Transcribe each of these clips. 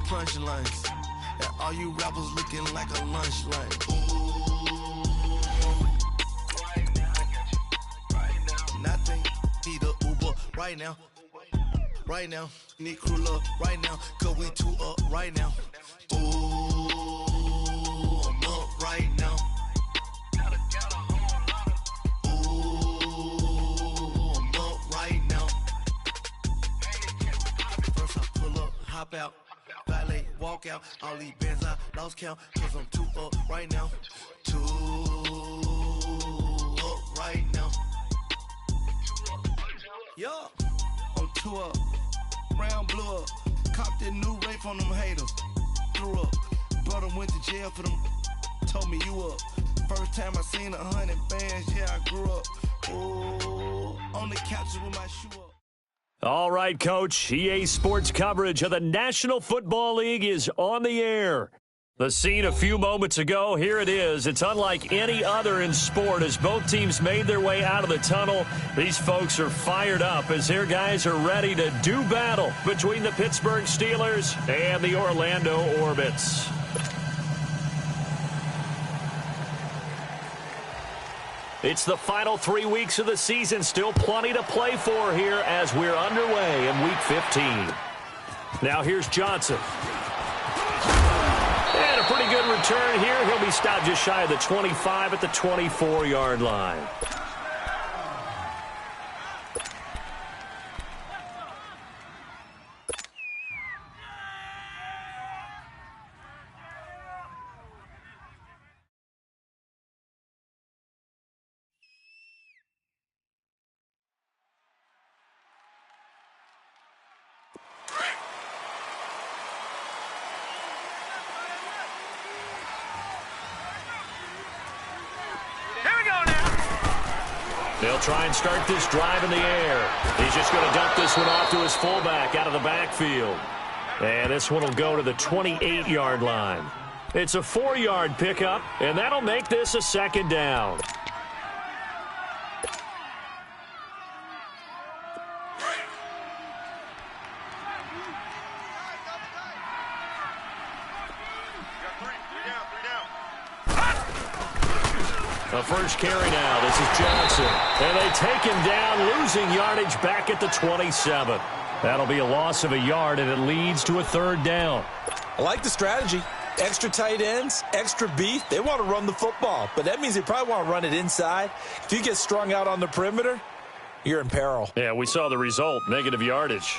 punchlines. And all you rappers looking like a lunch line. Nothing, need a Uber right now. Right now, need crew up right now. Cause we two up right now. Ooh, I'm up right now. Ooh, I'm up right now. First I pull up, hop out. Valet, walk out. All these bands I lost count. Cause I'm two up right now. Two up right now. Yeah, I'm two up. Round blew up. Copped that new rape on them haters. Threw up. Brother went to jail for them. Told me you up. First time I seen 100 bands, yeah, I grew up. Ooh, on the couch with my shoe up. All right, Coach. EA Sports coverage of the National Football League is on the air. The scene a few moments ago, here it is. It's unlike any other in sport as both teams made their way out of the tunnel. These folks are fired up as their guys are ready to do battle between the Pittsburgh Steelers and the Orlando Orbits. It's the final 3 weeks of the season. Still plenty to play for here as we're underway in Week 15. Now here's Johnson. And a pretty good return here. He'll be stopped just shy of the 25 at the 24-yard line. They'll try and start this drive in the air. He's just going to dump this one off to his fullback out of the backfield. And this one will go to the 28-yard line. It's a 4-yard pickup, and that'll make this a second down. The first carry now. This is Johnson. And they take him down, losing yardage back at the 27. That'll be a loss of a yard, and it leads to a third down. I like the strategy. Extra tight ends, extra beef. They want to run the football, but that means they probably want to run it inside. If you get strung out on the perimeter, you're in peril. Yeah, we saw the result, negative yardage.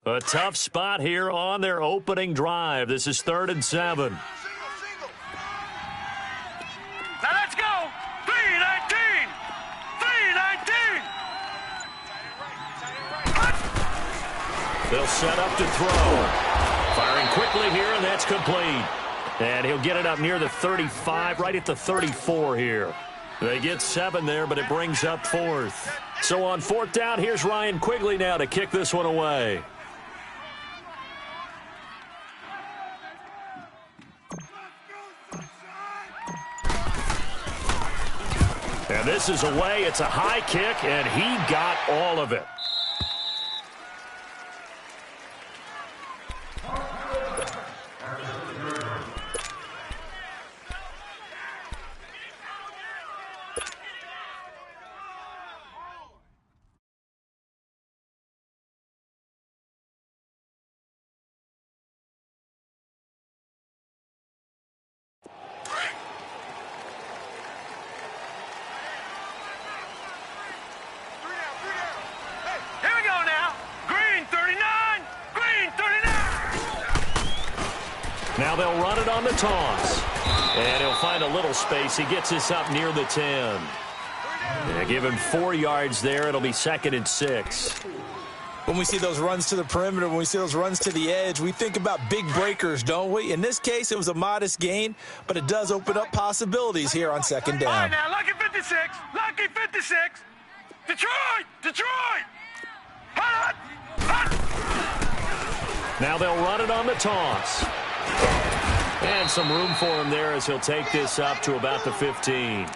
A tough spot here on their opening drive. This is 3rd and 7. Now let's go. 3-19. 3-19. They'll set up to throw. Firing quickly here, and that's complete. And he'll get it up near the 35, right at the 34 here. They get 7 there, but it brings up 4th. So on 4th down, here's Ryan Quigley now to kick this one away. And this is away. It's a high kick, and he got all of it. Now they'll run it on the toss. And he'll find a little space. He gets this up near the 10. And give him 4 yards there. It'll be 2nd and 6. When we see those runs to the perimeter, when we see those runs to the edge, we think about big breakers, don't we? In this case, it was a modest gain, but it does open up possibilities here on 2nd down. All right, now, lucky 56. Lucky 56. Detroit! Detroit! Hot! Hot! Now they'll run it on the toss. And some room for him there as he'll take this up to about the 15.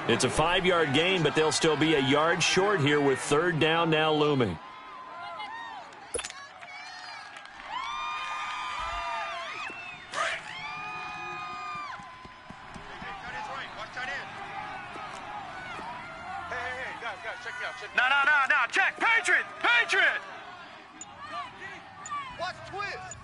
It's a 5-yard gain, but they'll still be a yard short here with third down now looming. No, check. Patriot! Watch twist.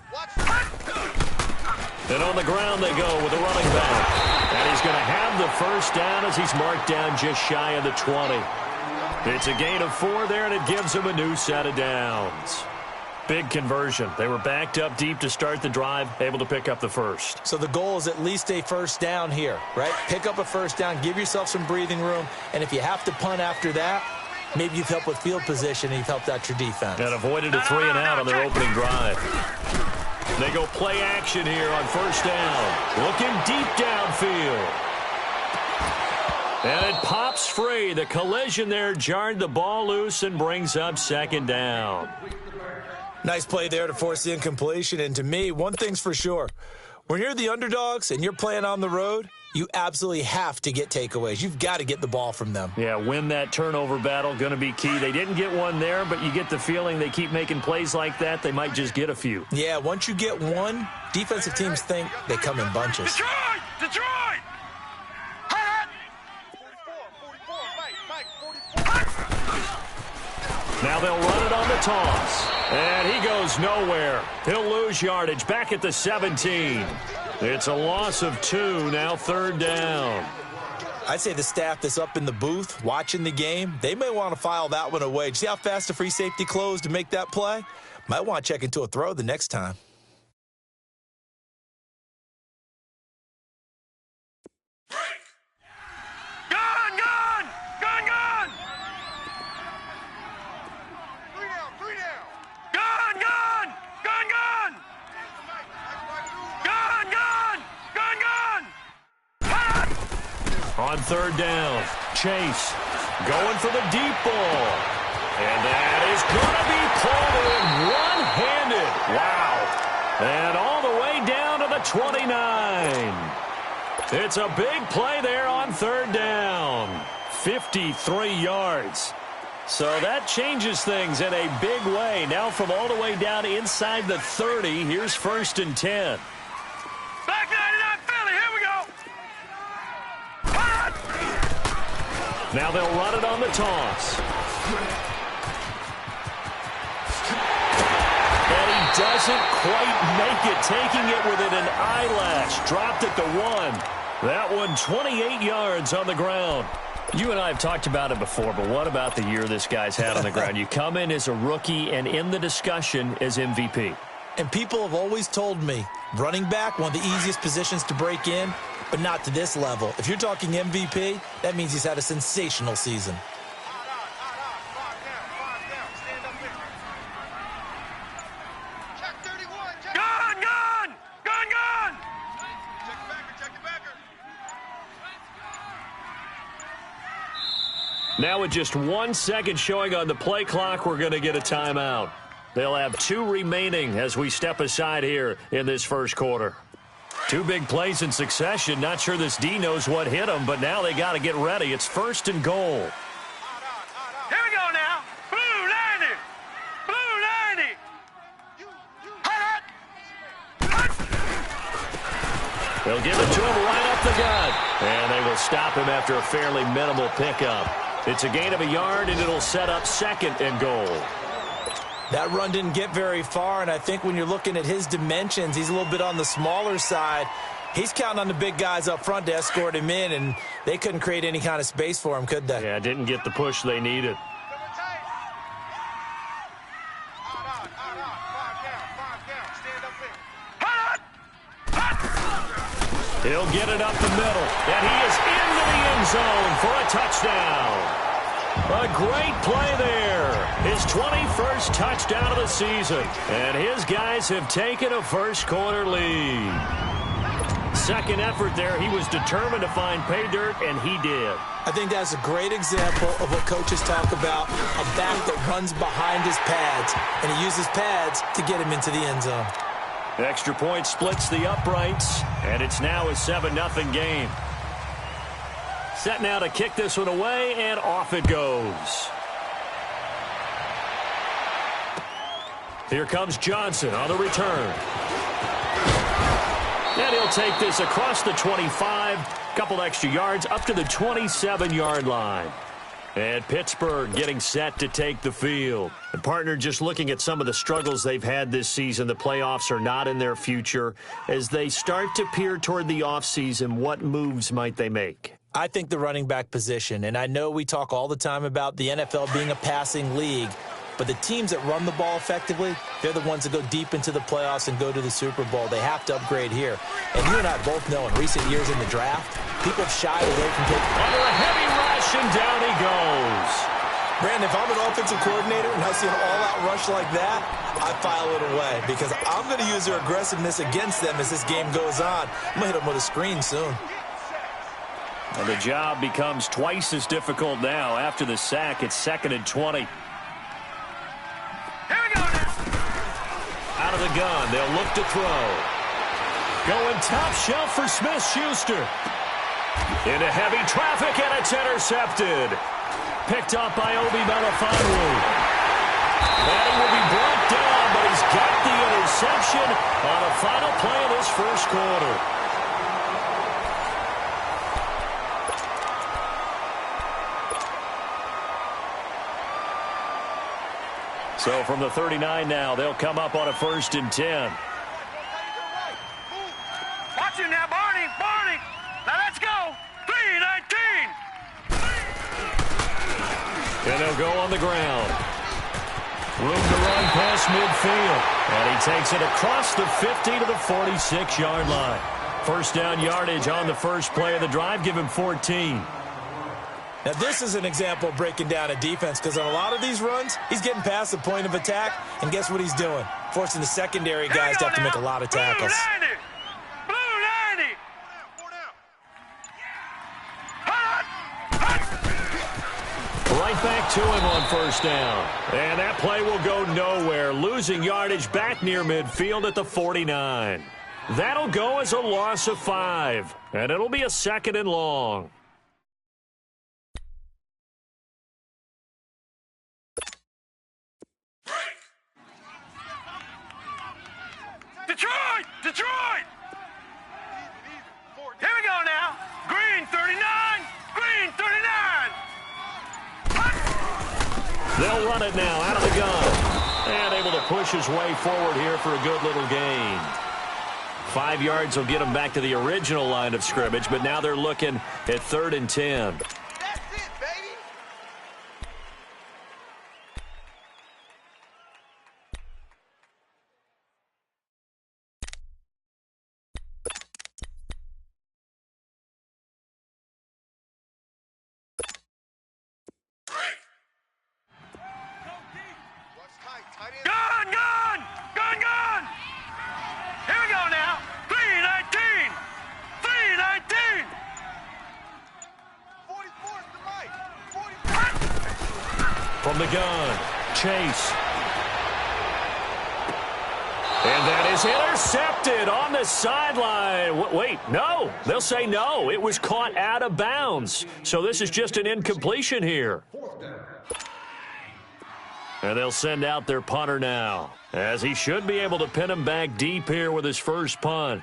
And on the ground they go with the running back. And he's going to have the first down as he's marked down just shy of the 20. It's a gain of 4 there, and it gives him a new set of downs. Big conversion. They were backed up deep to start the drive, able to pick up the first. So the goal is at least a first down here, right? Pick up a first down, give yourself some breathing room, and if you have to punt after that, maybe you've helped with field position and you've helped out your defense. And avoided a 3-and-out on their opening drive. They go play action here on first down. Looking deep downfield. And it pops free. The collision there jarred the ball loose and brings up second down. Nice play there to force the incompletion. And to me, one thing's for sure. When you're the underdogs and you're playing on the road, you absolutely have to get takeaways. You've got to get the ball from them. Yeah, win that turnover battle, going to be key. They didn't get one there, but you get the feeling they keep making plays like that, they might just get a few. Yeah, once you get one, defensive teams think they come in bunches. Detroit! Now they'll run it on the toss. And he goes nowhere. He'll lose yardage back at the 17. It's a loss of 2, now third down. I'd say the staff that's up in the booth watching the game, they may want to file that one away. See how fast the free safety closed to make that play? Might want to check into a throw the next time. On third down, Chase going for the deep ball. And that is going to be pulled in one-handed. Wow. And all the way down to the 29. It's a big play there on third down. 53 yards. So that changes things in a big way. Now from all the way down inside the 30, here's first and 10. Back 99 Philly, here we go. Now they'll run it on the toss. And he doesn't quite make it, taking it within an eyelash. Dropped it to 1. That one 28 yards on the ground. You and I have talked about it before, but what about the year this guy's had on the ground? You come in as a rookie and in the discussion as MVP. And people have always told me, running back, one of the easiest positions to break in, but not to this level. If you're talking MVP, that means he's had a sensational season. Now with just 1 second showing on the play clock, we're going to get a timeout. They'll have 2 remaining as we step aside here in this first quarter. 2 big plays in succession. Not sure this D knows what hit him, but now they got to get ready. It's first and goal. Here we go now. Blue 90. Blue 90. They'll give it to him right up the gut. And they will stop him after a fairly minimal pickup. It's a gain of a yard, and it'll set up second and goal. That run didn't get very far, and I think when you're looking at his dimensions, he's a little bit on the smaller side. He's counting on the big guys up front to escort him in, and they couldn't create any kind of space for him, could they? Yeah, didn't get the push they needed. He'll get it up the middle, and he is into the end zone for a touchdown. A great play there. His 21st touchdown of the season, and his guys have taken a first quarter lead. Second effort there, he was determined to find pay dirt, and he did. I think that's a great example of what coaches talk about, a back that runs behind his pads, and he uses pads to get him into the end zone. Extra point splits the uprights, and it's now a 7-0 game. Set now to kick this one away, and off it goes. Here comes Johnson on the return. And he'll take this across the 25, couple extra yards up to the 27-yard line. And Pittsburgh getting set to take the field. And partner, just looking at some of the struggles they've had this season, the playoffs are not in their future. As they start to peer toward the offseason, what moves might they make? I think the running back position, and I know we talk all the time about the NFL being a passing league, but the teams that run the ball effectively, they're the ones that go deep into the playoffs and go to the Super Bowl. They have to upgrade here. And you and I both know in recent years in the draft, people have shied away from taking... Under a heavy rush, and down he goes. Brandon, if I'm an offensive coordinator and I see an all-out rush like that, I file it away because I'm going to use their aggressiveness against them as this game goes on. I'm going to hit them with a screen soon. And the job becomes twice as difficult now. After the sack, it's 2nd and 20. Here we go now. Out of the gun, they'll look to throw. Going top shelf for Smith-Schuster. Into heavy traffic, and it's intercepted. Picked up by Obi Melifonwu. And he will be brought down, but he's got the interception on the final play of this first quarter. So from the 39 now, they'll come up on a 1st and 10. Watch him now, Barney. Barney. Now let's go. 3-19. And they'll go on the ground. Room to run past midfield. And he takes it across the 50 to the 46-yard line. First down yardage on the first play of the drive. Give him 14. Now, this is an example of breaking down a defense because on a lot of these runs, he's getting past the point of attack, and guess what he's doing? Forcing the secondary guys to have to make a lot of tackles. Blue 90. Right back to him on first down. And that play will go nowhere, losing yardage back near midfield at the 49. That'll go as a loss of 5, and it'll be a 2nd and long. Detroit! Detroit! Here we go now. Green 39. Green 39. They'll run it now out of the gun. And able to push his way forward here for a good little gain. 5 yards will get him back to the original line of scrimmage, but now they're looking at 3rd and 10. That's it, baby. Gun, gun! Gun, gun! Here we go now. 3-19. 3-19. 44 is the right. 44. From the gun, Chase. And that is intercepted on the sideline. Wait, no. They'll say no. It was caught out of bounds. So this is just an incompletion here. And they'll send out their punter now, as he should be able to pin him back deep here with his first punt.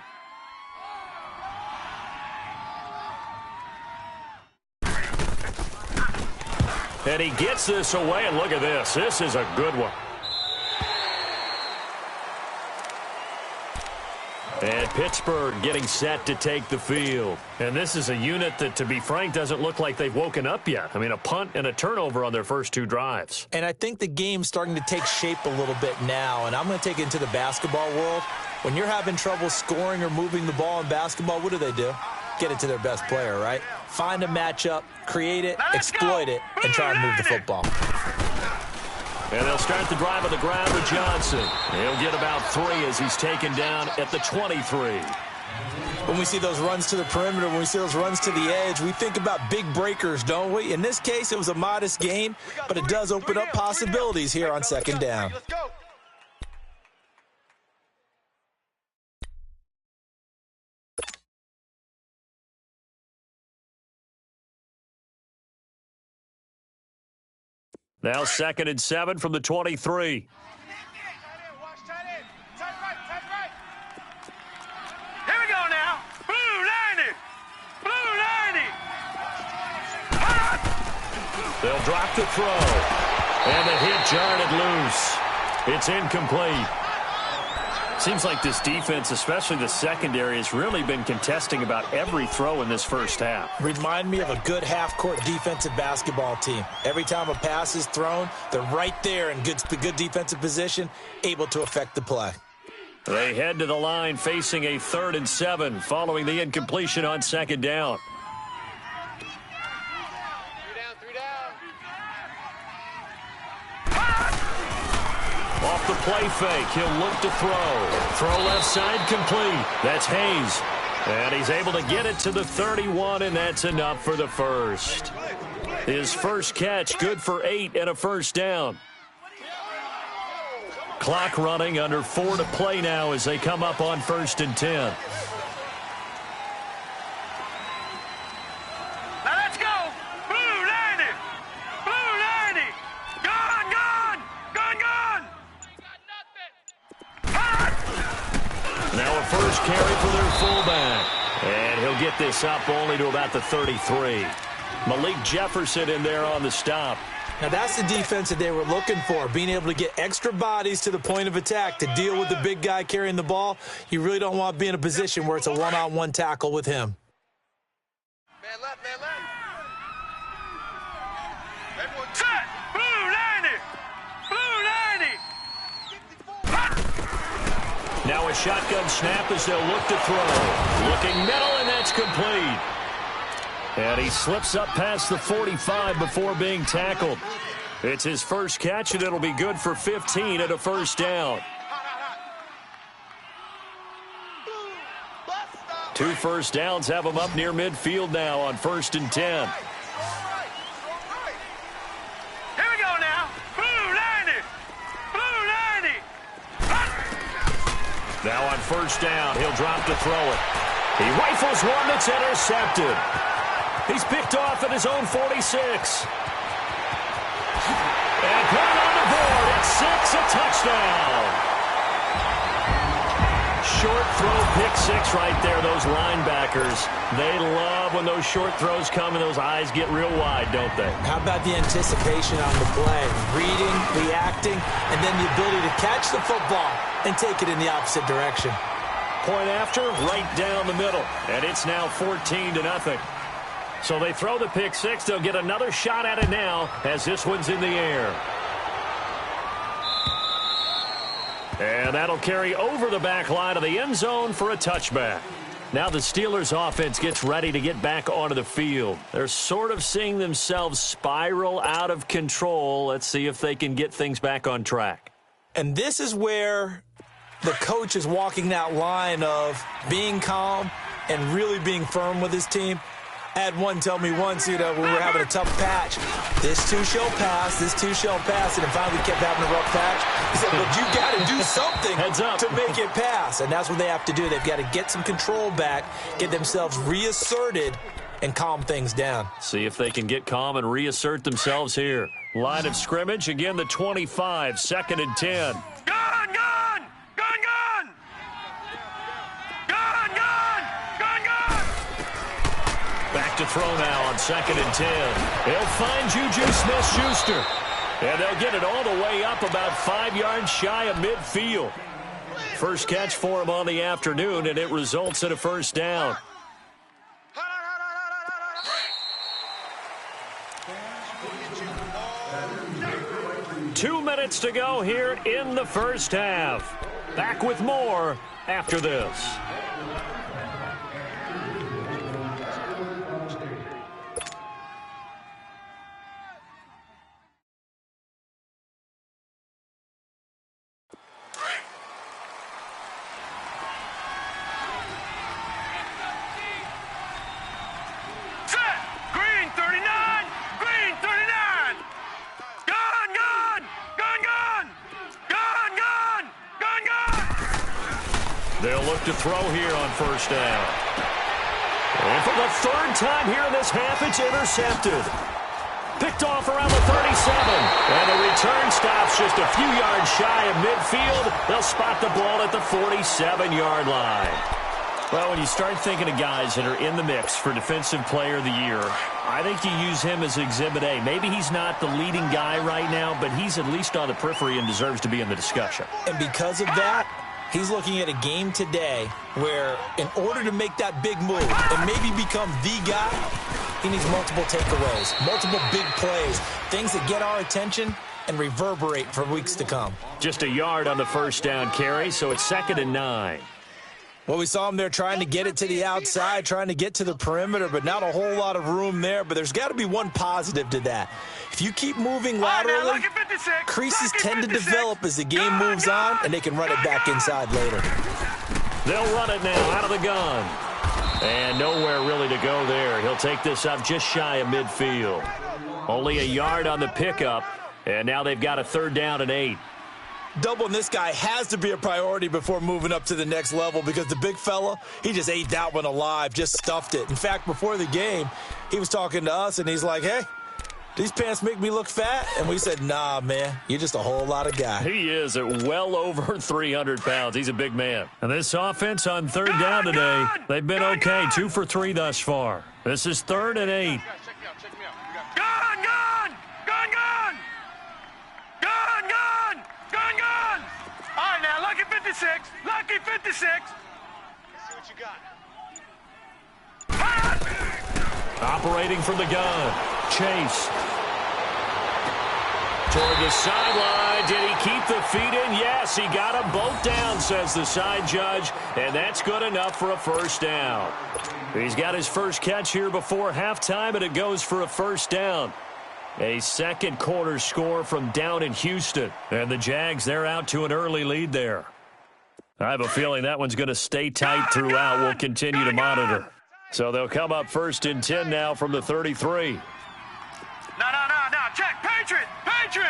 And he gets this away, and look at this. This is a good one. And Pittsburgh getting set to take the field. And this is a unit that, to be frank, doesn't look like they've woken up yet. I mean, a punt and a turnover on their first 2 drives. And I think the game's starting to take shape a little bit now, and I'm going to take it into the basketball world. When you're having trouble scoring or moving the ball in basketball, what do? Get it to their best player, right? Find a matchup, create it, exploit it, and try and move the football. And they'll start the drive on the ground with Johnson. He'll get about 3 as he's taken down at the 23. When we see those runs to the perimeter, when we see those runs to the edge, we think about big breakers, don't we? In this case, it was a modest gain, but it does open up possibilities here on 2nd down. Let's go. Now 2nd and 7 from the 23. Watch tight end. Tight right. Here we go now. Blue 90. Blue 90. They'll drop the throw. And the hit jarred it loose. It's incomplete. Seems like this defense, especially the secondary, has really been contesting about every throw in this first half. Remind me of a good half-court defensive basketball team. Every time a pass is thrown, they're right there in good defensive position, able to affect the play. They head to the line facing a 3rd and 7 following the incompletion on 2nd down. Three down. Off the play fake, he'll look to throw. Throw left side complete. That's Hayes. And he's able to get it to the 31, and that's enough for the first. His first catch, good for 8 and a first down. Clock running, under 4 to play now as they come up on 1st and 10. Now let's go. Blue 90. Blue 90. Gone. Now a first carry for their fullback. And he'll get this up only to about the 33. Malik Jefferson in there on the stop. Now that's the defense that they were looking for, being able to get extra bodies to the point of attack to deal with the big guy carrying the ball. You really don't want to be in a position where it's a one-on-one tackle with him. Man left. Everyone Set. Blue 90. Blue 90. Now a shotgun snap as they'll look to throw. Looking middle, and that's complete. And he slips up past the 45 before being tackled. It's his first catch, and it'll be good for 15 and a first down. 2 first downs have him up near midfield now on 1st and 10. Here we go now. Blue 90. Blue 90. Now on 1st down, he'll drop to throw it. He rifles one that's intercepted. He's picked off at his own 46. And put it on the board at 6, a touchdown. Short throw, pick 6 right there. Those linebackers, they love when those short throws come and those eyes get real wide, don't they? How about the anticipation on the play? Reading, reacting, and then the ability to catch the football and take it in the opposite direction. Point after, right down the middle. And it's now 14-0. So they throw the pick 6. They'll get another shot at it now as this one's in the air. And that'll carry over the back line of the end zone for a touchback. Now the Steelers offense gets ready to get back onto the field. They're sort of seeing themselves spiral out of control. Let's see if they can get things back on track. And this is where the coach is walking that line of being calm and really being firm with his team. I had one tell me once, when we were having a tough patch, this too shall pass, and then finally we kept having a rough patch. He said, but you got to do something to make it pass, and that's what they have to do. They've got to get some control back, get themselves reasserted, and calm things down. See if they can get calm and reassert themselves here. Line of scrimmage, again the 25, 2nd and 10. Gone. Back to throw now on 2nd and 10. They'll find Juju Smith-Schuster. And they'll get it all the way up about 5 yards shy of midfield. First catch for him on the afternoon, and it results in a first down. 2 minutes to go here in the first half. Back with more after this. They'll look to throw here on first down. And for the 3rd time here in this half, it's intercepted. Picked off around the 37. And the return stops just a few yards shy of midfield. They'll spot the ball at the 47-yard line. Well, when you start thinking of guys that are in the mix for Defensive Player of the Year, I think you use him as Exhibit A. Maybe he's not the leading guy right now, but he's at least on the periphery and deserves to be in the discussion. And because of that, he's looking at a game today where in order to make that big move and maybe become the guy, he needs multiple takeaways, multiple big plays, things that get our attention and reverberate for weeks to come. Just a yard on the first down carry, so it's 2nd and 9. Well, we saw him there trying to get it to the outside, trying to get to the perimeter, but not a whole lot of room there. But there's got to be one positive to that. If you keep moving laterally, creases tend to develop as the game moves on, and they can run it back inside later. They'll run it now out of the gun. And nowhere really to go there. He'll take this up just shy of midfield. Only a yard on the pickup, and now they've got a 3rd down and 8. Doubling this guy has to be a priority before moving up to the next level because the big fella, he just ate that one alive, just stuffed it. In fact, before the game, he was talking to us, and he's like, hey, these pants make me look fat? And we said, nah, man, you're just a whole lot of guy. He is at well over 300 pounds. He's a big man. And this offense on 3rd down today, they've been okay, 2 for 3 thus far. This is 3rd and 8. Check me out. Gun! All right, now, lucky 56. Lucky 56. Let's see what you got. Operating from the gun. Chase. Toward the sideline. Did he keep the feet in? Yes, he got them both down, says the side judge. And that's good enough for a 1st down. He's got his first catch here before halftime, and it goes for a 1st down. A 2nd quarter score from down in Houston. And the Jags, they're out to an early lead there. I have a feeling that one's going to stay tight throughout. We'll continue to monitor. So they'll come up 1st and 10 now from the 33. No. Check. Patriot. Motion.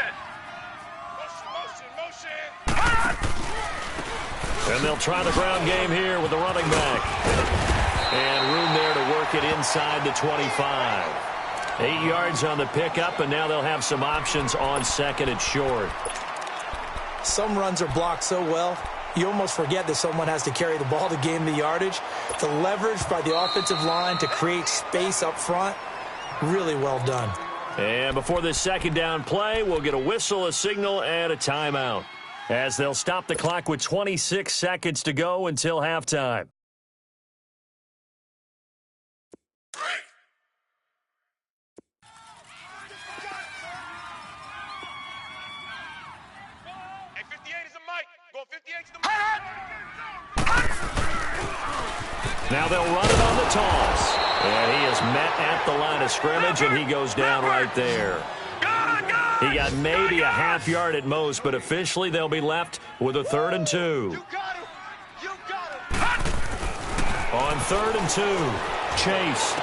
And they'll try the ground game here with the running back. And room there to work it inside the 25. 8 yards on the pickup, and now they'll have some options on 2nd and short. Some runs are blocked so well, you almost forget that someone has to carry the ball to gain the yardage. The leverage by the offensive line to create space up front, really well done. And before this 2nd down play, we'll get a whistle, a signal, and a timeout, as they'll stop the clock with 26 seconds to go until halftime. Now they'll run it on the toss. And he is met at the line of scrimmage, and he goes down right there. He got maybe a half yard at most, but officially they'll be left with a 3rd and 2. You got him. On 3rd and 2, Chase.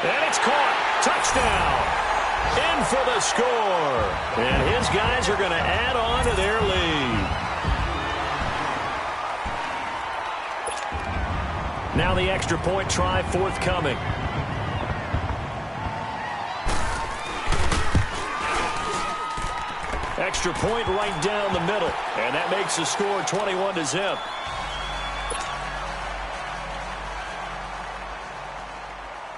And it's caught. Touchdown. In for the score. And his guys are going to add on to their lead. Now the extra point try forthcoming. Extra point right down the middle. And that makes the score 21-0.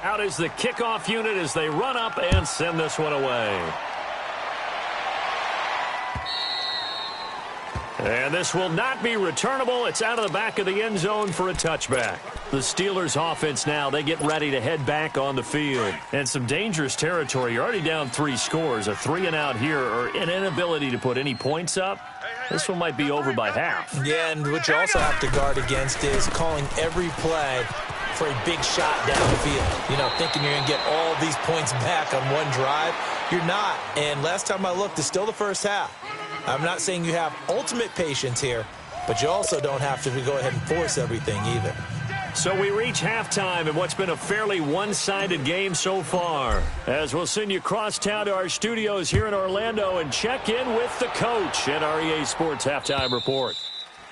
Out is the kickoff unit as they run up and send this one away. And this will not be returnable. It's out of the back of the end zone for a touchback. The Steelers offense now, they get ready to head back on the field. And some dangerous territory. You're already down 3 scores. A 3-and-out here or an inability to put any points up. This one might be over by half. Yeah, and what you also have to guard against is calling every play for a big shot down the field. You know, thinking you're going to get all these points back on one drive. You're not. And last time I looked, it's still the first half. I'm not saying you have ultimate patience here, but you also don't have to go ahead and force everything either. So we reach halftime in what's been a fairly one-sided game so far, as we'll send you across town to our studios here in Orlando and check in with the coach at our EA Sports Halftime Report.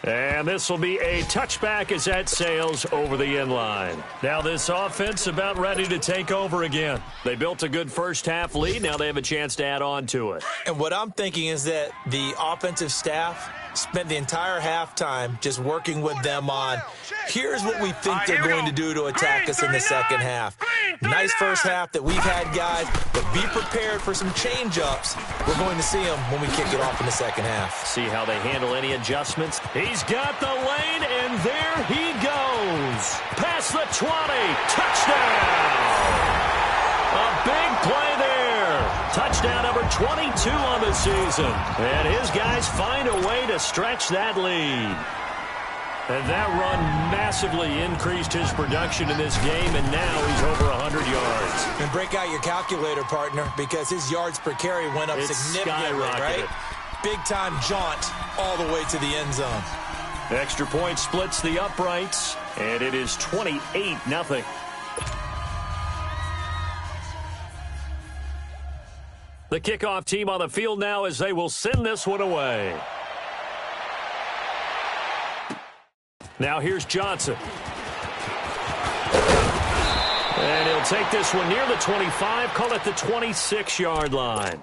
And this will be a touchback as that sails over the end line. Now this offense about ready to take over again. They built a good first-half lead. Now they have a chance to add on to it. And what I'm thinking is that the offensive staff spent the entire halftime just working with them on, here's what we think they're going to do to attack us in the second half. Nice first half that we've had, guys, but be prepared for some change-ups. We're going to see them when we kick it off in the second half. See how they handle any adjustments. He's got the lane, and there he goes. Past the 20. Touchdown! A big play there. Touchdown number 22 on the season. And his guys find a way to stretch that lead. And that run massively increased his production in this game, and now he's over 100 yards. And break out your calculator, partner, because his yards per carry went up significantly, right? Big-time jaunt all the way to the end zone. Extra point splits the uprights, and it is 28-0. The kickoff team on the field now as they will send this one away. Now here's Johnson. And he'll take this one near the 25, call it the 26-yard line.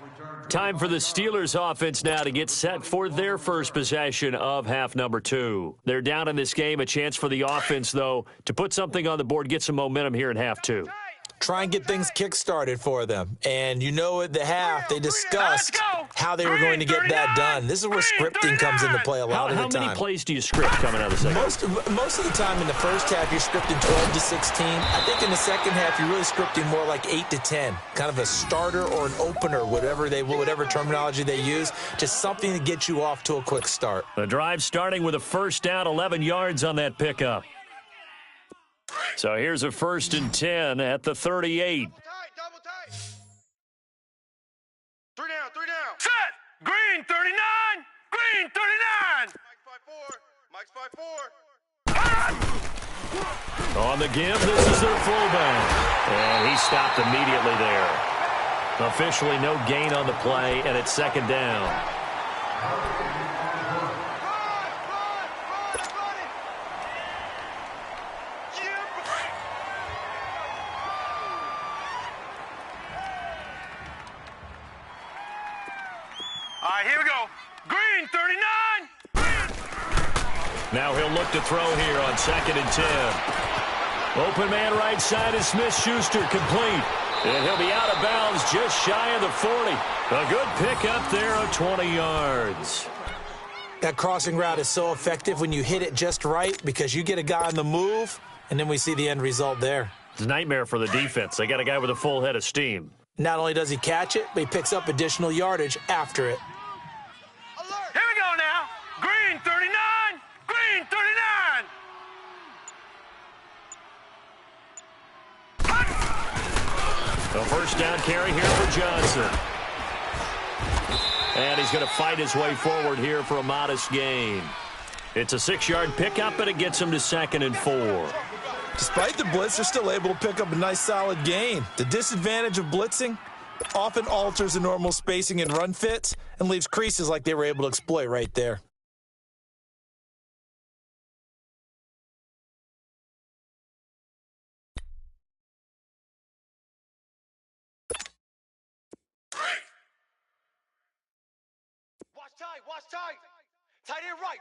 Time for the Steelers offense now to get set for their first possession of half number 2. They're down in this game. A chance for the offense, though, to put something on the board, get some momentum here in half 2. Try and get things kick-started for them. And you know at the half, they discussed how they were going to get that done. This is where scripting comes into play a lot of the time. How many plays do you script coming out of the second? Most of the time in the first half, you're scripting 12 to 16. I think in the second half, you're really scripting more like 8 to 10. Kind of a starter or an opener, whatever terminology they use. Just something to get you off to a quick start. The drive starting with a first down, 11 yards on that pickup. So here's a 1st and 10 at the 38. Double tight. 3 down. Set. Green 39. Green 39. Mike's 5-4. On the give, this is their fullback. And he stopped immediately there. Officially no gain on the play, and it's 2nd down. All right, here we go. Green 39. Now he'll look to throw here on 2nd and 10. Open man right side is Smith-Schuster, complete. And he'll be out of bounds just shy of the 40. A good pickup there of 20 yards. That crossing route is so effective when you hit it just right because you get a guy on the move, and then we see the end result there. It's a nightmare for the defense. They got a guy with a full head of steam. Not only does he catch it, but he picks up additional yardage after it. Here we go now. Green 39. Green 39. A first down carry here for Johnson. And he's going to fight his way forward here for a modest gain. It's a 6-yard pickup, but it gets him to 2nd and 4. Despite the blitz, they're still able to pick up a nice solid gain. The disadvantage of blitzing often alters the normal spacing and run fits and leaves creases like they were able to exploit right there. Watch tight. Tight end right.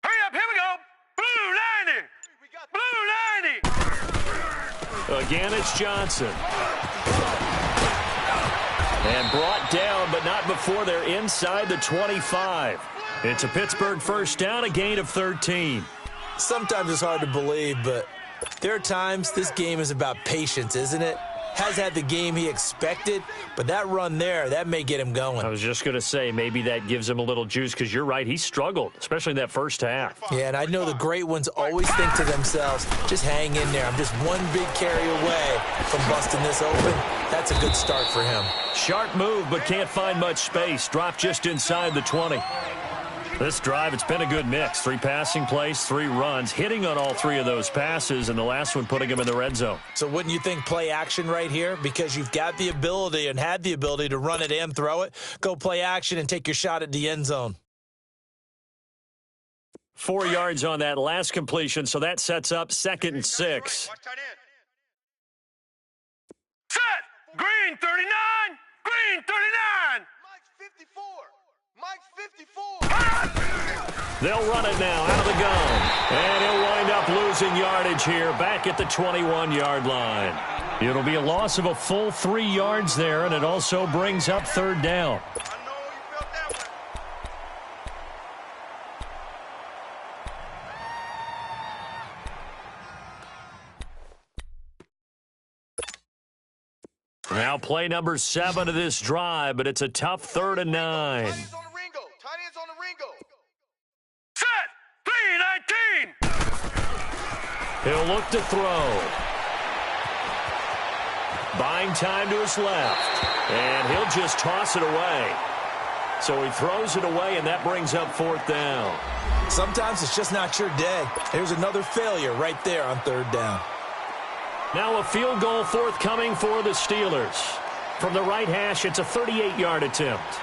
Hurry up, here we go. Blue 90. Blue 90. Again, it's Johnson. And brought down, but not before they're inside the 25. It's a Pittsburgh first down, a gain of 13. Sometimes it's hard to believe, but there are times this game is about patience, isn't it? Has had the game he expected, but that run there, that may get him going. I was just going to say, maybe that gives him a little juice, because you're right, he struggled, especially in that first half. Yeah, and I know the great ones always think to themselves, just hang in there. I'm just one big carry away from busting this open. That's a good start for him. Sharp move, but can't find much space. Dropped just inside the 20. This drive, it's been a good mix. 3 passing plays, 3 runs, hitting on all 3 of those passes, and the last one putting him in the red zone. So wouldn't you think play action right here? Because you've got the ability and had the ability to run it and throw it. Go play action and take your shot at the end zone. 4 yards on that last completion, so that sets up 2nd and 6. Watch tight end. Set. Green 39. Green 39. Mike's 54. They'll run it now out of the gun. And he'll wind up losing yardage here back at the 21-yard line. It'll be a loss of a full 3 yards there, and it also brings up 3rd down. I know you felt that one. Now play number 7 of this drive, but it's a tough 3rd and 9. Tight ends on the Ringo. Tight ends on the Ringo. Set. 319. He'll look to throw. Buying time to his left. And he'll just toss it away. So he throws it away, and that brings up 4th down. Sometimes it's just not your day. Here's another failure right there on 3rd down. Now a field goal forthcoming for the Steelers. From the right hash, it's a 38-yard attempt.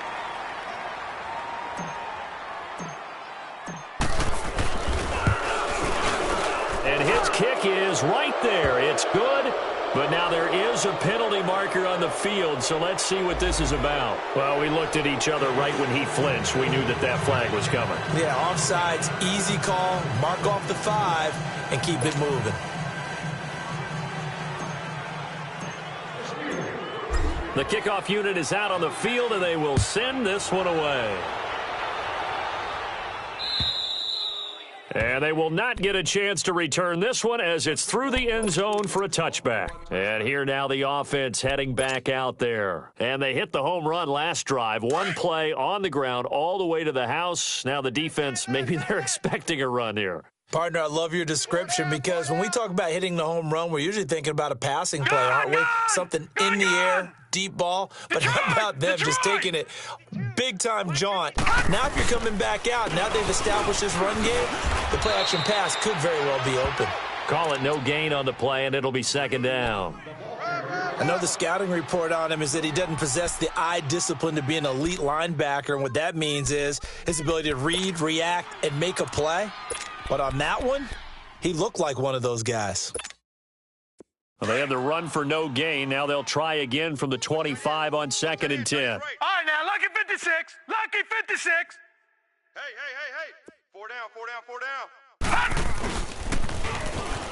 And his kick is right there. It's good, but now there is a penalty marker on the field, so let's see what this is about. Well, we looked at each other right when he flinched. We knew that that flag was coming. Yeah, offsides, easy call, mark off the 5, and keep it moving. The kickoff unit is out on the field, and they will send this one away. And they will not get a chance to return this one as it's through the end zone for a touchback. And here now the offense heading back out there. And they hit the home run last drive. One play on the ground all the way to the house. Now the defense, maybe they're expecting a run here. Partner, I love your description because when we talk about hitting the home run, we're usually thinking about a passing play, aren't we? Something in the air, deep ball. But how about them just taking it big-time jaunt? Now if you're coming back out, now they've established this run game, the play-action pass could very well be open. Call it no gain on the play, and it'll be 2nd down. I know the scouting report on him is that he doesn't possess the eye discipline to be an elite linebacker, and what that means is his ability to read, react, and make a play. But on that one, he looked like one of those guys. Well, they had the run for no gain. Now they'll try again from the 25 on 2nd and 10. All right, now, lucky 56. Lucky 56. Hey. 4 down.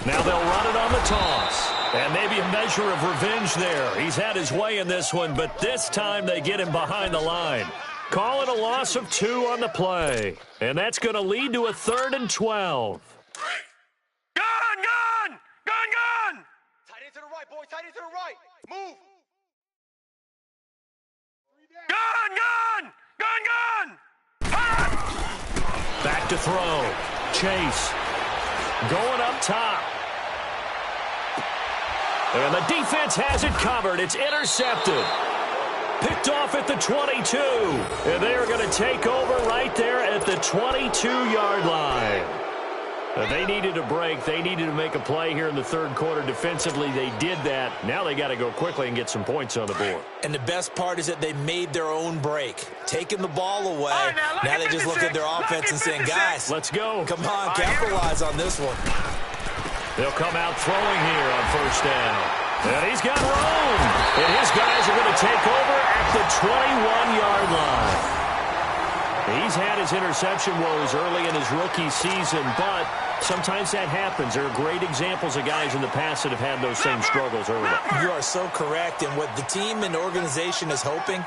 Now they'll run it on the toss. And maybe a measure of revenge there. He's had his way in this one, but this time they get him behind the line. Call it a loss of 2 on the play. And that's going to lead to a 3rd and 12. Gun! Tight end to the right, boys. Tight end to the right. Move. Gun! Back to throw. Chase. Going up top. And the defense has it covered. It's intercepted. Picked off at the 22. And they are going to take over right there at the 22-yard line. They needed a break. They needed to make a play here in the 3rd quarter. Defensively, they did that. Now they got to go quickly and get some points on the board. And the best part is that they made their own break. Taking the ball away. Right, now they just look at their offense and saying, guys, let's go. Come on, capitalize on this one. They'll come out throwing here on 1st down. And he's got room. And his guys are going to take over at the 21-yard line. He's had his interception woes early in his rookie season, but sometimes that happens. There are great examples of guys in the past that have had those same struggles early. You are so correct. And what the team and organization is hoping,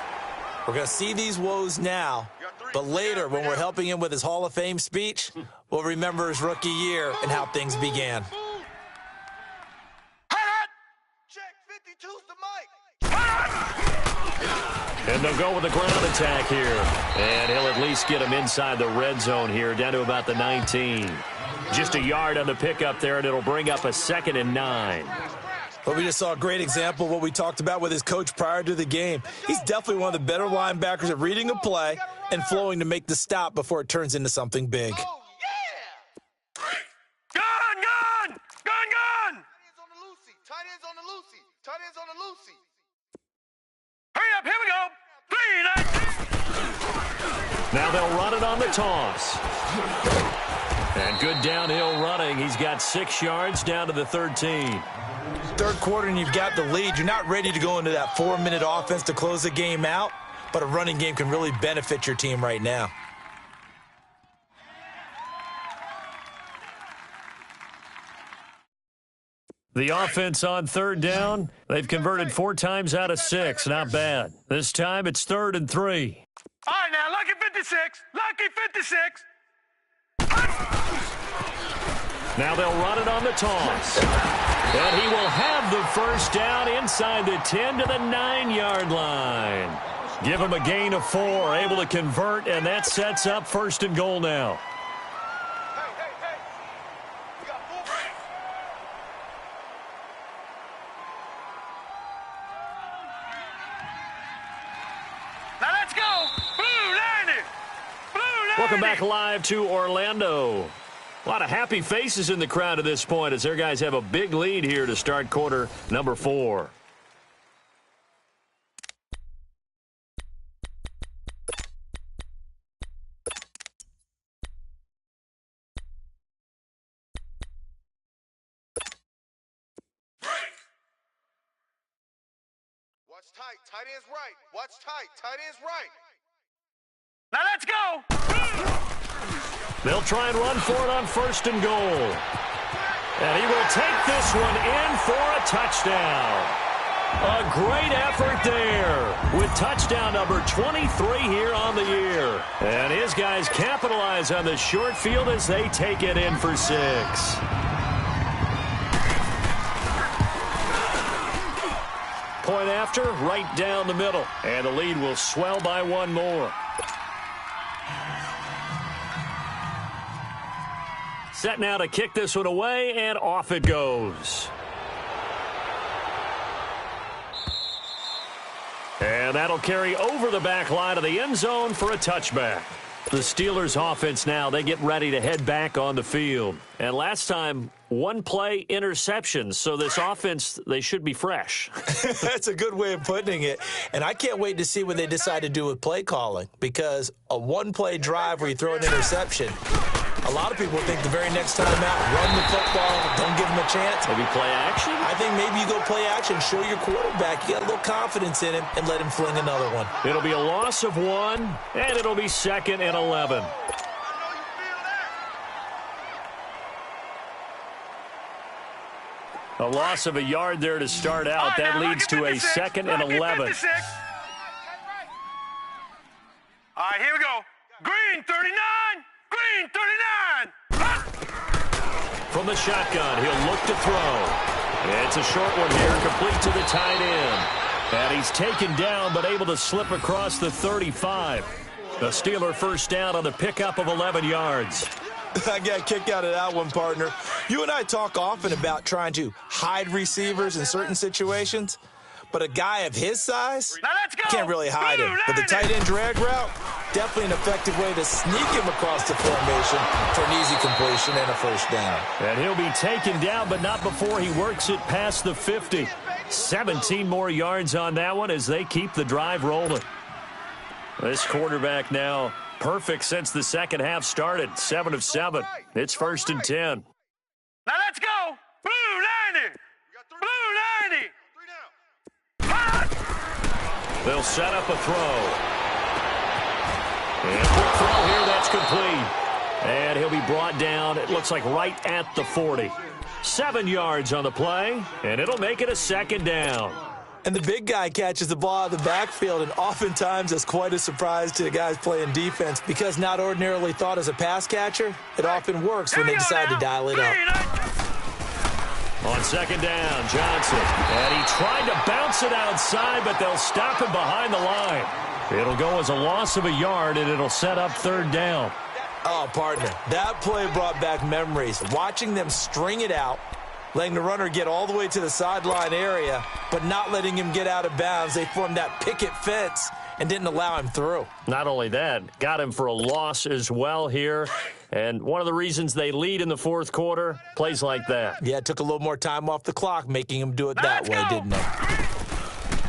we're going to see these woes now, but later when we're helping him with his Hall of Fame speech, we'll remember his rookie year and how things began. Check 52's the mic. And they'll go with the ground attack here. And he'll at least get him inside the red zone here, down to about the 19. Just a yard on the pickup there, and it'll bring up a 2nd and 9. But we just saw a great example of what we talked about with his coach prior to the game. He's definitely one of the better linebackers at reading a play and flowing to make the stop before it turns into something big. Oh, yeah. Gun! Tight ends on the Lucy. Tight ends on the Lucy. Hurry up, here we go. 3, 9. Now they'll run it on the toss. And good downhill running. He's got 6 yards down to the 13. Third quarter and you've got the lead. You're not ready to go into that 4-minute offense to close the game out, but a running game can really benefit your team right now. The offense on third down, they've converted 4 times out of 6. Not bad. This time it's 3rd and 3. All right, now, lucky 56. Lucky 56. Now they'll run it on the toss. And he will have the first down inside the 10 to the 9-yard line. Give him a gain of 4, able to convert, and that sets up 1st and goal now. Hey. You got full range. Now let's go. Blue 90. Blue 90. Welcome back live to Orlando. A lot of happy faces in the crowd at this point as their guys have a big lead here to start quarter number 4. Watch tight. Tight end's right. Watch tight. Tight end's right. Now let's go. They'll try and run for it on 1st and goal. And he will take this one in for a touchdown. A great effort there with touchdown number 23 here on the year. And his guys capitalize on the short field as they take it in for 6. Point after, right down the middle. And the lead will swell by 1 more. Set now to kick this one away, and off it goes. And that'll carry over the back line of the end zone for a touchback. The Steelers offense now, they get ready to head back on the field. And last time, 1-play interceptions, so this offense, they should be fresh. That's a good way of putting it. And I can't wait to see what they decide to do with play calling, because a 1-play drive where you throw an interception, a lot of people think the very next time out, run the football, don't give them a chance. Maybe play action? I think maybe you go play action, show your quarterback you got a little confidence in him, and let him fling another one. It'll be a loss of 1, and it'll be 2nd and 11. A loss of a yard there to start out. That leads to a 2nd and 11. 56. All right, here we go. Green 39. Green 39. From the shotgun, he'll look to throw. It's a short one here, complete to the tight end. And he's taken down, but able to slip across the 35. The Steeler first down on the pickup of 11 yards. I got a kick out of that one, partner. You and I talk often about trying to hide receivers in certain situations, but a guy of his size can't really hide him. But the tight end drag route, definitely an effective way to sneak him across the formation for an easy completion and a first down. And he'll be taken down, but not before he works it past the 50. 17 more yards on that one as they keep the drive rolling. This quarterback now perfect since the second half started. 7 of 7. It's 1st and 10. Now let's go. Blue 90. Blue 90. They'll set up a throw. And quick throw here, that's complete. And he'll be brought down, it looks like right at the 40. 7 yards on the play, and it'll make it a 2nd down. And the big guy catches the ball out of the backfield, and oftentimes that's quite a surprise to the guys playing defense because not ordinarily thought as a pass catcher, it often works when they decide to dial it up. On 2nd down, Johnson. And he tried to bounce it outside, but they'll stop him behind the line. It'll go as a loss of a yard, and it'll set up 3rd down. Oh, partner, that play brought back memories. Watching them string it out, letting the runner get all the way to the sideline area, but not letting him get out of bounds. They formed that picket fence and didn't allow him through. Not only that, got him for a loss as well here. And one of the reasons they lead in the 4th quarter, plays like that. Yeah, it took a little more time off the clock, making him do it that way, didn't it?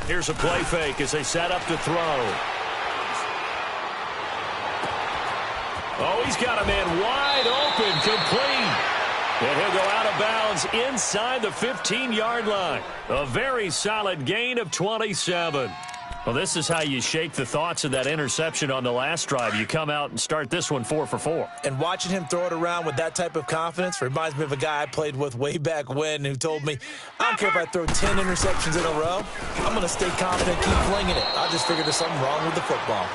Here's a play fake as they set up to throw. Oh, he's got a man wide open, complete. And he'll go out of bounds inside the 15-yard line. A very solid gain of 27. Well, this is how you shake the thoughts of that interception on the last drive. You come out and start this one 4 for 4. And watching him throw it around with that type of confidence reminds me of a guy I played with way back when who told me, I don't care if I throw 10 interceptions in a row. I'm going to stay confident, keep flinging it. I just figured there's something wrong with the football.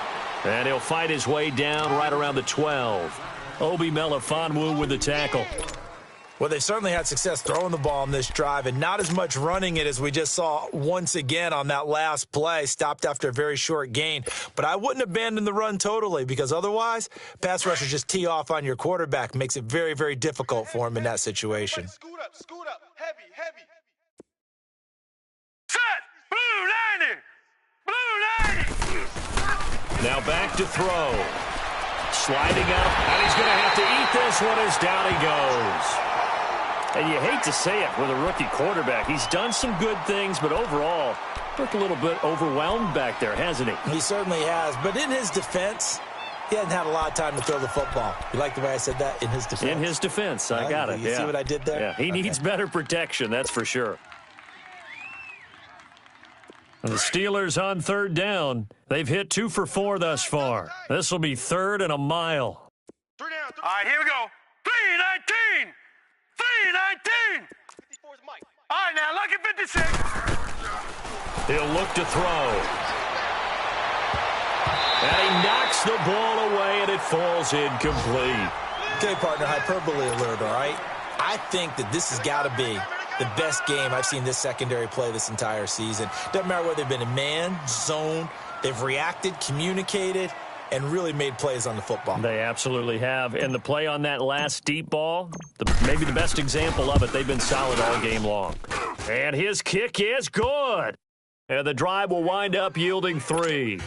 And he'll fight his way down right around the 12. Obi Melifonwu with the tackle. Well, they certainly had success throwing the ball on this drive and not as much running it as we just saw once again on that last play. Stopped after a very short gain. But I wouldn't abandon the run totally because otherwise, pass rushers just tee off on your quarterback. Makes it very, very difficult for him in that situation. Scoot up. Heavy. Set. Blue 90. Now back to throw. Sliding up, and he's going to have to eat this one as down he goes. And you hate to say it with a rookie quarterback. He's done some good things, but overall, looked a little bit overwhelmed back there, hasn't he? He certainly has. But in his defense, he hasn't had a lot of time to throw the football. You like the way I said that? In his defense? In his defense. I got it. You see what I did there? Yeah, he needs better protection, that's for sure. And the Steelers on third down. They've hit 2 for 4 thus far. This will be third and a mile. 3 down. All right, here we go. 319. 319. 54's Mike. All right, now, lucky 56. He'll look to throw. And he knocks the ball away, and it falls incomplete. Okay, partner, hyperbole alert, all right? I think that this has got to be the best game I've seen this secondary play this entire season. Doesn't matter whether they've been in man, zone, they've reacted, communicated, and really made plays on the football. They absolutely have. And the play on that last deep ball, maybe the best example of it, they've been solid all game long. And his kick is good. And the drive will wind up yielding 3.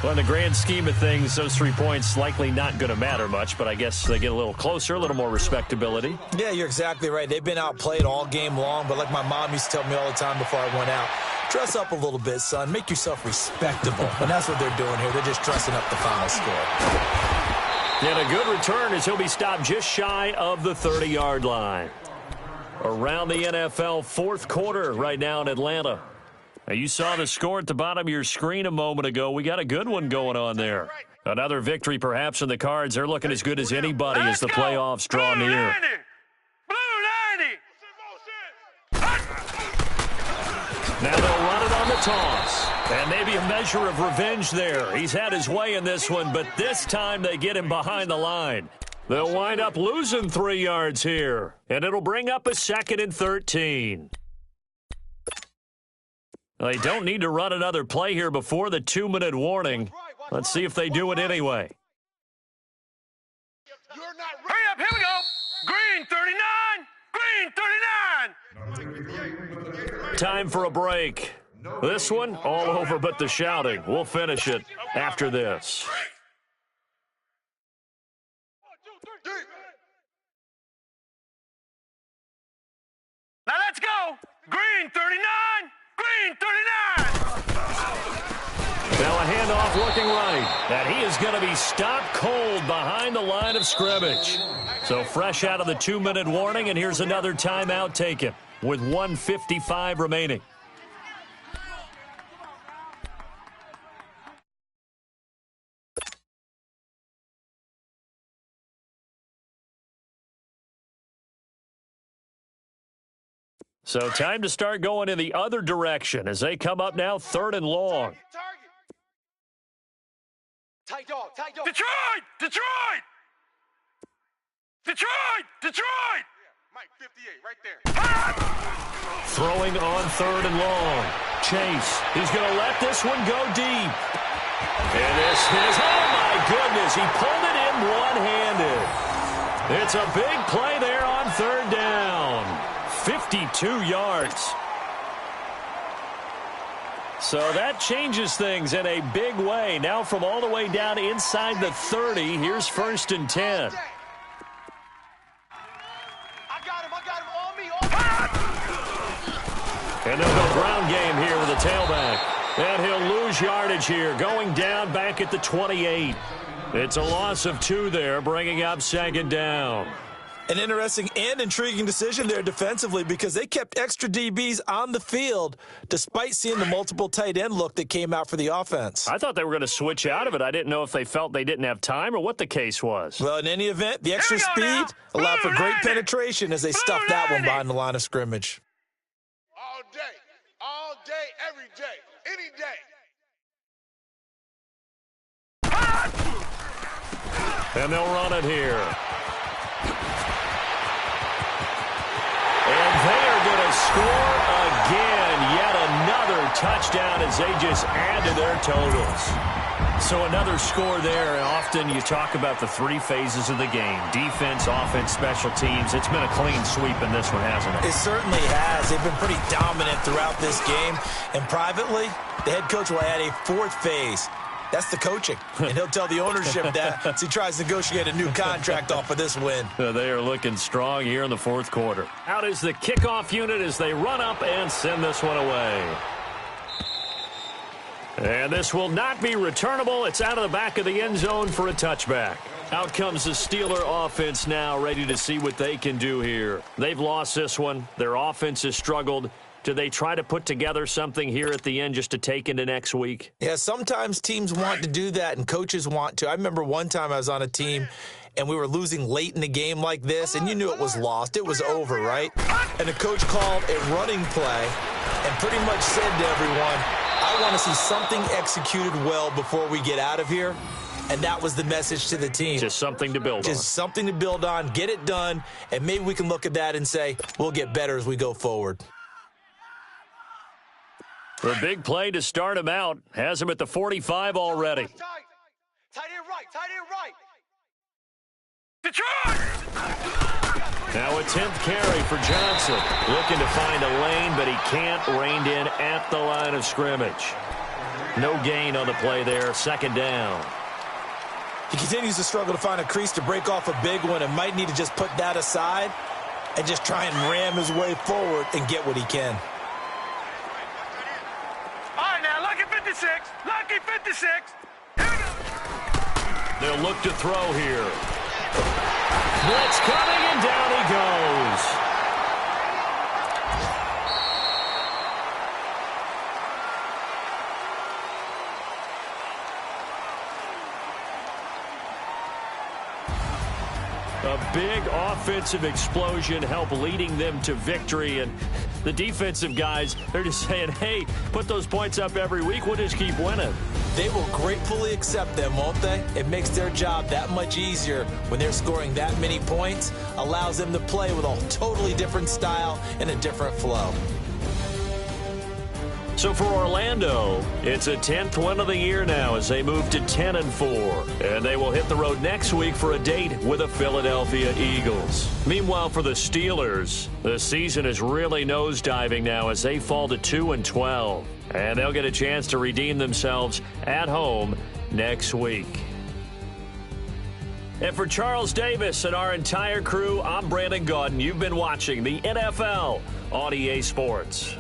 Well, in the grand scheme of things, those 3 points likely not going to matter much, but I guess they get a little closer, a little more respectability. Yeah, you're exactly right. They've been outplayed all game long, but like my mom used to tell me all the time before I went out, dress up a little bit, son. Make yourself respectable. And that's what they're doing here. They're just dressing up the final score. And a good return as he'll be stopped just shy of the 30-yard line. Around the NFL fourth quarter right now in Atlanta. Now, you saw the score at the bottom of your screen a moment ago. We got a good one going on there. Another victory perhaps in the cards. They're looking as good as anybody as the playoffs draw near. Blue 90. Now they'll run it on the toss. And maybe a measure of revenge there. He's had his way in this one, but this time they get him behind the line. They'll wind up losing 3 yards here. And it'll bring up a 2nd and 13. They don't need to run another play here before the 2-minute warning. Let's see if they do it anyway. Hurry up, here we go. Green 39. Green 39. Time for a break. This one, all over but the shouting. We'll finish it after this. Now let's go. Green 39. Green 39. Now a handoff looking right. And he is going to be stopped cold behind the line of scrimmage. So fresh out of the 2-minute warning, and here's another timeout taken with 1:55 remaining. So time to start going in the other direction as they come up now 3rd and long. Tight dog. Detroit. Mike 58 right there. Throwing on 3rd and long. Chase. He's going to let this one go deep. And this is, oh my goodness, he pulled it in one-handed. It's a big play there on 3rd down. 52 yards. So that changes things in a big way. Now from all the way down inside the 30, here's 1st and 10. I got him on me. And they'll go ground game here with a tailback. And he'll lose yardage here, going down back at the 28. It's a loss of 2 there, bringing up second down. An interesting and intriguing decision there defensively because they kept extra DBs on the field despite seeing the multiple tight end look that came out for the offense. I thought they were going to switch out of it. I didn't know if they felt they didn't have time or what the case was. Well, in any event, the extra speed allowed for great penetration as they stuffed that one behind the line of scrimmage. All day, every day, any day. And they'll run it here. And they are going to score again. Yet another touchdown as they just add to their totals. So another score there. And often you talk about the 3 phases of the game. Defense, offense, special teams. It's been a clean sweep in this one, hasn't it? It certainly has. They've been pretty dominant throughout this game. And privately, the head coach will add a 4th phase. That's the coaching. And he'll tell the ownership that as he tries to negotiate a new contract off of this win. They are looking strong here in the 4th quarter. Out is the kickoff unit as they run up and send this one away. And this will not be returnable. It's out of the back of the end zone for a touchback. Out comes the Steeler offense now, ready to see what they can do here. They've lost this one. Their offense has struggled. Do they try to put together something here at the end just to take into next week? Yeah, sometimes teams want to do that and coaches want to. I remember one time I was on a team and we were losing late in the game like this, and you knew it was lost. It was over, right? And the coach called a running play and pretty much said to everyone, I want to see something executed well before we get out of here. And that was the message to the team. Just something to build on. Just something to build on, get it done, and maybe we can look at that and say, we'll get better as we go forward. The big play to start him out has him at the 45 already. Tight end right, tight end right. Detroit! Now a 10th carry for Johnson. Looking to find a lane, but he can't. Reined in at the line of scrimmage. No gain on the play there. Second down. He continues to struggle to find a crease to break off a big one and might need to just put that aside and just try and ram his way forward and get what he can. All right, now, lucky 56. Lucky 56. They'll look to throw here. Blitz coming, and down he goes. A big offensive explosion helped leading them to victory. And the defensive guys, they're just saying, hey, put those points up every week. We'll just keep winning. They will gratefully accept them, won't they? It makes their job that much easier when they're scoring that many points. Allows them to play with a totally different style and a different flow. So for Orlando, it's a 10th win of the year now as they move to 10-4. And they will hit the road next week for a date with the Philadelphia Eagles. Meanwhile, for the Steelers, the season is really nosediving now as they fall to 2-12. And they'll get a chance to redeem themselves at home next week. And for Charles Davis and our entire crew, I'm Brandon Gaudin. You've been watching the NFL on EA Sports.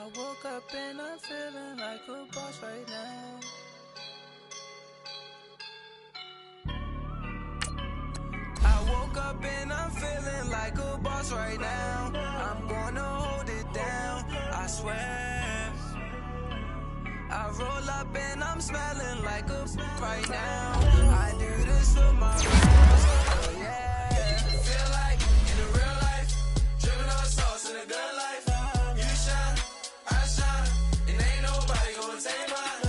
I woke up and I'm feeling like a boss right now. I woke up and I'm feeling like a boss right now. I'm gonna hold it down, I swear. I roll up and I'm smelling like a right now. I do this for my friends, oh yeah. Feel like in the real life, dripping on sauce in a good life. You shine, I shine, and ain't nobody gonna take mine.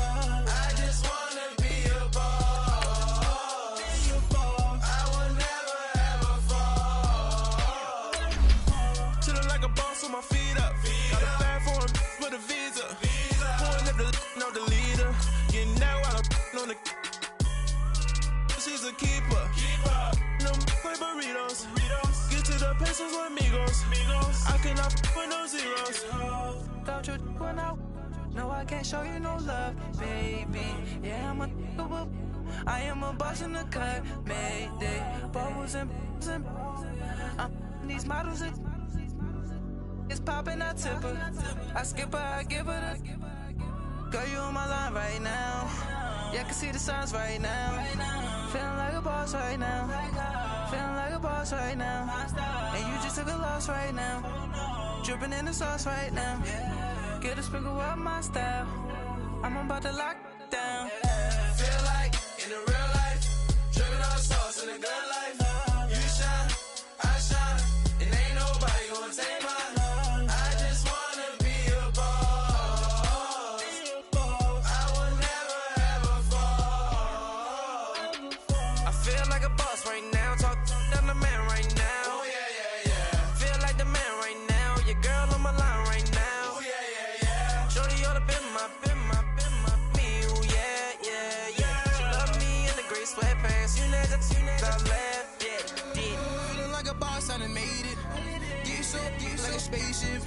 I just wanna be a boss. I will never ever fall. Chillin' like a boss with my feet up. Got a bag for him with a visa. Pulling up the know the leader. Getting out while I'm on the. She's a keeper. No play burritos. Get to the pesos with amigos. I cannot with no zeros. Don't you run out? No, I can't show you no love, baby. Yeah, I'm a I am a boss in the cut, Mayday. Bubbles and these models it's popping, I tip her. I skip her, I give her the. Girl, you on my line right now. Yeah, I can see the signs right now. Feeling like a boss right now. Feeling like a boss right now. And you just took a loss right now. Dripping in the sauce right now. Get a sprinkle up my style. I'm about to lock down. Feel like in the real life, dripping on sauce in a good life. You shine, I shine, and ain't nobody gonna take mine. I just wanna be a boss. I will never ever fall. I feel like a boss right now. Talk down the man right now. Oh yeah. Feel like the man right now. Your girl on my line right now. Oh yeah. Shorty oughta been my me. Ooh yeah. She love me in the gray sweatpants. You never I left, yeah. Feeling like a boss, I done made it. Get so like a spaceship.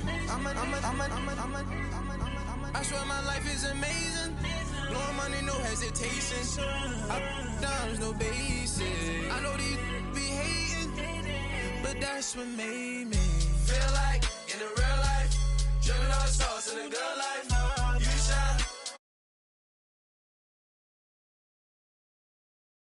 I swear my life is amazing. Blowing money, no hesitation. Up, downs, no basic. I know these be hating, but that's what made me Feel like in the real life, dripping on sauce in a good life.